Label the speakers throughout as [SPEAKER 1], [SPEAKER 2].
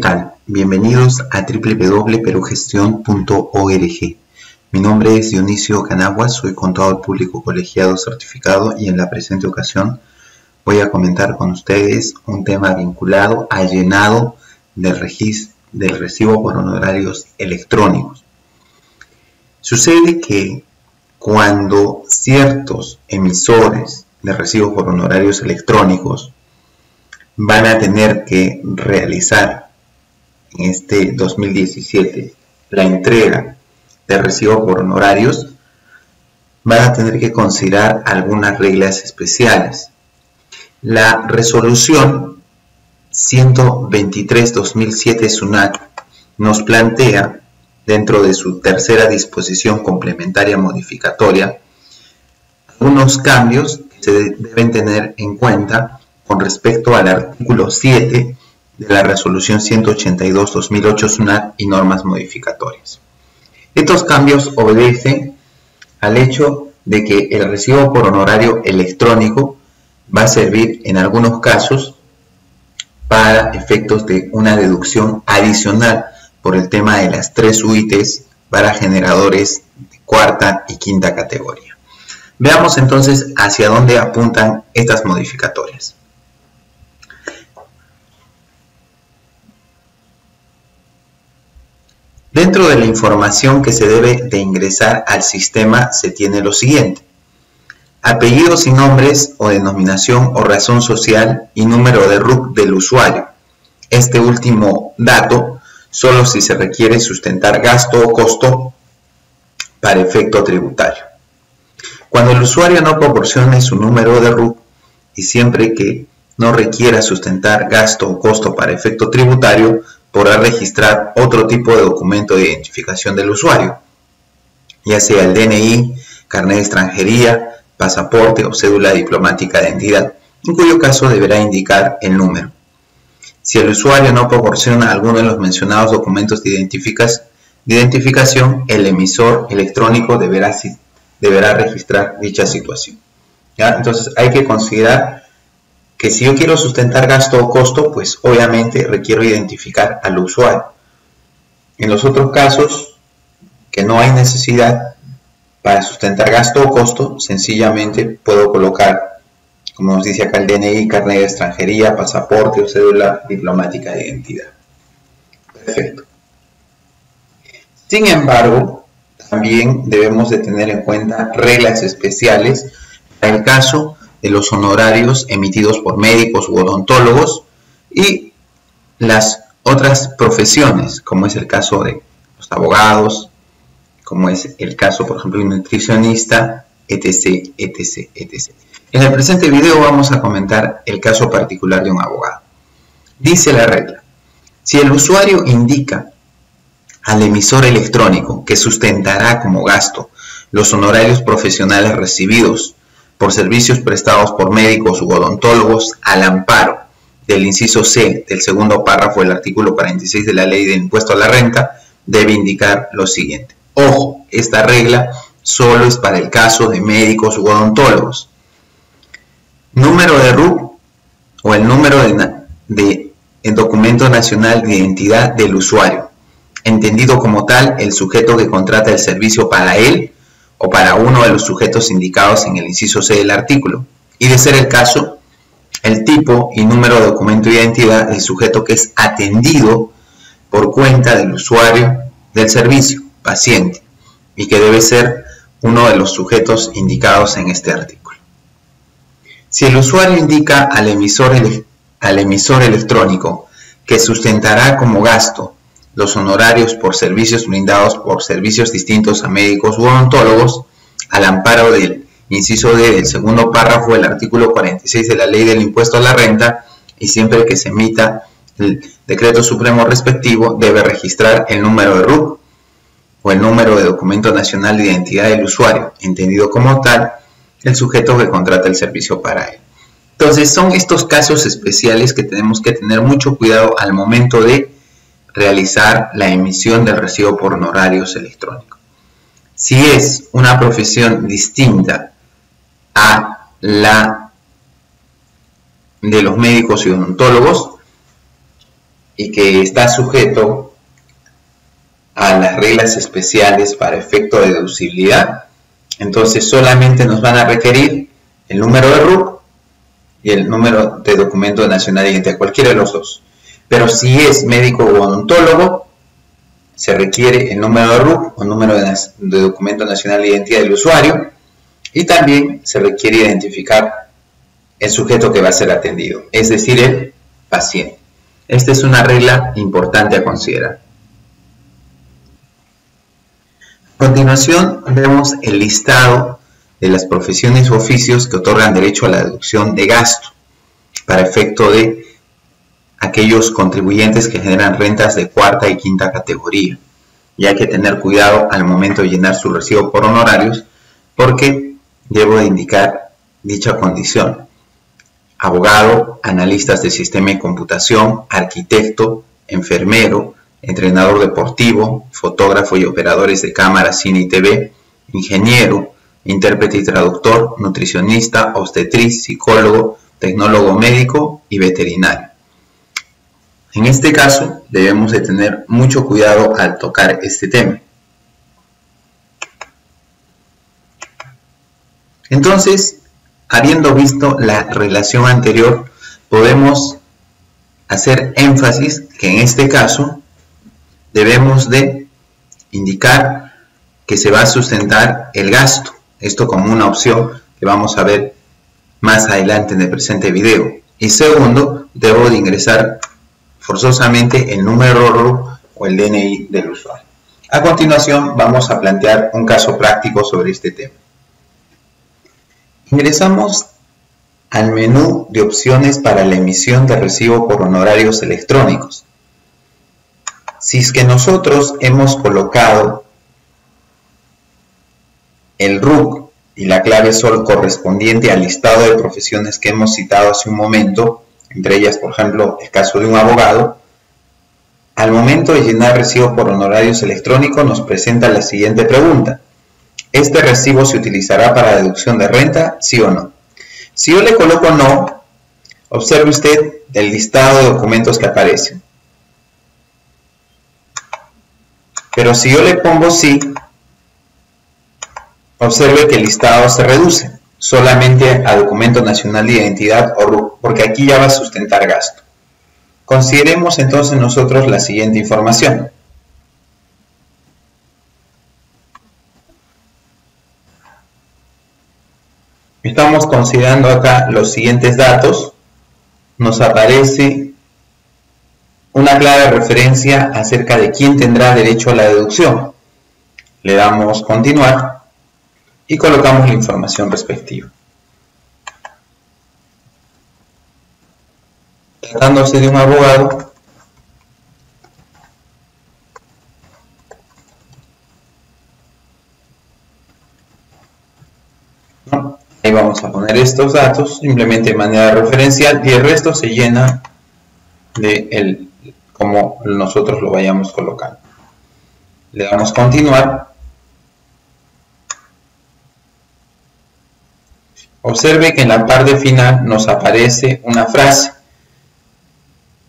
[SPEAKER 1] tal? Bienvenidos a www.perugestion.org. Mi nombre es Dionisio Canagua, soy contador público colegiado certificado y en la presente ocasión voy a comentar con ustedes un tema vinculado al llenado del recibo por honorarios electrónicos. Sucede que cuando ciertos emisores de recibos por honorarios electrónicos van a tener que realizar en este 2017 la entrega de recibo por honorarios, van a tener que considerar algunas reglas especiales. La resolución 123/2007 SUNAT nos plantea, dentro de su tercera disposición complementaria modificatoria, algunos cambios que se deben tener en cuenta con respecto al artículo 7 de la resolución 182/2008 SUNAT y normas modificatorias. Estos cambios obedecen al hecho de que el recibo por honorario electrónico va a servir en algunos casos para efectos de una deducción adicional por el tema de las 3 UITs para generadores de cuarta y quinta categoría. Veamos entonces hacia dónde apuntan estas modificatorias. Dentro de la información que se debe de ingresar al sistema se tiene lo siguiente: apellidos y nombres o denominación o razón social y número de RUC del usuario. Este último dato solo si se requiere sustentar gasto o costo para efecto tributario. Cuando el usuario no proporcione su número de RUC y siempre que no requiera sustentar gasto o costo para efecto tributario, podrá registrar otro tipo de documento de identificación del usuario, ya sea el DNI, carnet de extranjería, pasaporte o cédula diplomática de identidad, en cuyo caso deberá indicar el número. Si el usuario no proporciona alguno de los mencionados documentos de identificación, el emisor electrónico deberá registrar dicha situación. ¿Ya? Entonces hay que considerar que si yo quiero sustentar gasto o costo, pues obviamente requiero identificar al usuario. En los otros casos, que no hay necesidad para sustentar gasto o costo, sencillamente puedo colocar, como nos dice acá, el DNI, carnet de extranjería, pasaporte o cédula diplomática de identidad. Perfecto. Sin embargo, también debemos de tener en cuenta reglas especiales para el caso de los honorarios emitidos por médicos u odontólogos y las otras profesiones, como es el caso de los abogados, como es el caso, por ejemplo, de un nutricionista, etc., etc., etc. En el presente video vamos a comentar el caso particular de un abogado. Dice la regla: si el usuario indica al emisor electrónico que sustentará como gasto los honorarios profesionales recibidos por servicios prestados por médicos u odontólogos al amparo del inciso C del segundo párrafo del artículo 46 de la Ley del Impuesto a la Renta, debe indicar lo siguiente. Ojo, esta regla solo es para el caso de médicos u odontólogos. Número de RUC o el número de documento nacional de identidad del usuario, entendido como tal el sujeto que contrata el servicio para él o para uno de los sujetos indicados en el inciso C del artículo, y de ser el caso, el tipo y número de documento de identidad del sujeto que es atendido por cuenta del usuario del servicio, paciente, y que debe ser uno de los sujetos indicados en este artículo. Si el usuario indica al emisor electrónico que sustentará como gasto los honorarios por servicios brindados por servicios distintos a médicos u odontólogos, al amparo del inciso D del segundo párrafo del artículo 46 de la Ley del Impuesto a la Renta, y siempre que se emita el decreto supremo respectivo, debe registrar el número de RUC o el número de documento nacional de identidad del usuario, entendido como tal el sujeto que contrata el servicio para él. Entonces son estos casos especiales que tenemos que tener mucho cuidado al momento de realizar la emisión del recibo por honorarios electrónicos. Si es una profesión distinta a la de los médicos y odontólogos, y que está sujeto a las reglas especiales para efecto de deducibilidad, entonces solamente nos van a requerir el número de RUC y el número de documento nacional de identidad, cualquiera de los dos. Pero si es médico o odontólogo, se requiere el número de RUC o número de documento nacional de identidad del usuario, y también se requiere identificar el sujeto que va a ser atendido, es decir, el paciente. Esta es una regla importante a considerar. A continuación vemos el listado de las profesiones u oficios que otorgan derecho a la deducción de gasto para efecto de aquellos contribuyentes que generan rentas de cuarta y quinta categoría. Y hay que tener cuidado al momento de llenar su recibo por honorarios, porque debo de indicar dicha condición: abogado, analistas de sistema de computación, arquitecto, enfermero, entrenador deportivo, fotógrafo y operadores de cámara, cine y TV, ingeniero, intérprete y traductor, nutricionista, obstetriz, psicólogo, tecnólogo médico y veterinario. En este caso debemos de tener mucho cuidado al tocar este tema. Entonces, habiendo visto la relación anterior, podemos hacer énfasis que en este caso debemos de indicar que se va a sustentar el gasto. Esto como una opción que vamos a ver más adelante en el presente video. Y segundo, debo de ingresar forzosamente el número RUC o el DNI del usuario. A continuación vamos a plantear un caso práctico sobre este tema. Ingresamos al menú de opciones para la emisión de recibo por honorarios electrónicos. Si es que nosotros hemos colocado el RUC y la clave SOL correspondiente al listado de profesiones que hemos citado hace un momento, entre ellas, por ejemplo, el caso de un abogado, al momento de llenar recibo por honorarios electrónicos nos presenta la siguiente pregunta: ¿este recibo se utilizará para deducción de renta, sí o no? Si yo le coloco no, observe usted el listado de documentos que aparecen. Pero si yo le pongo sí, observe que el listado se reduce solamente a documento nacional de identidad o RUC, porque aquí ya va a sustentar gasto. Consideremos entonces nosotros la siguiente información. Estamos considerando acá los siguientes datos. Nos aparece una clara referencia acerca de quién tendrá derecho a la deducción. Le damos continuar y colocamos la información respectiva. Tratándose de un abogado, ahí vamos a poner estos datos simplemente de manera referencial, y el resto se llena de como nosotros lo vayamos colocando. Le damos continuar. Observe que en la parte final nos aparece una frase.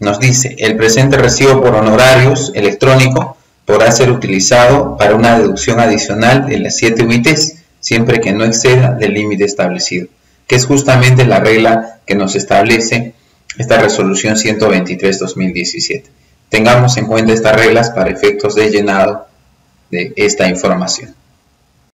[SPEAKER 1] Nos dice: el presente recibo por honorarios electrónico podrá ser utilizado para una deducción adicional de las 7 UITs, siempre que no exceda del límite establecido, que es justamente la regla que nos establece esta resolución 123/2017. Tengamos en cuenta estas reglas para efectos de llenado de esta información.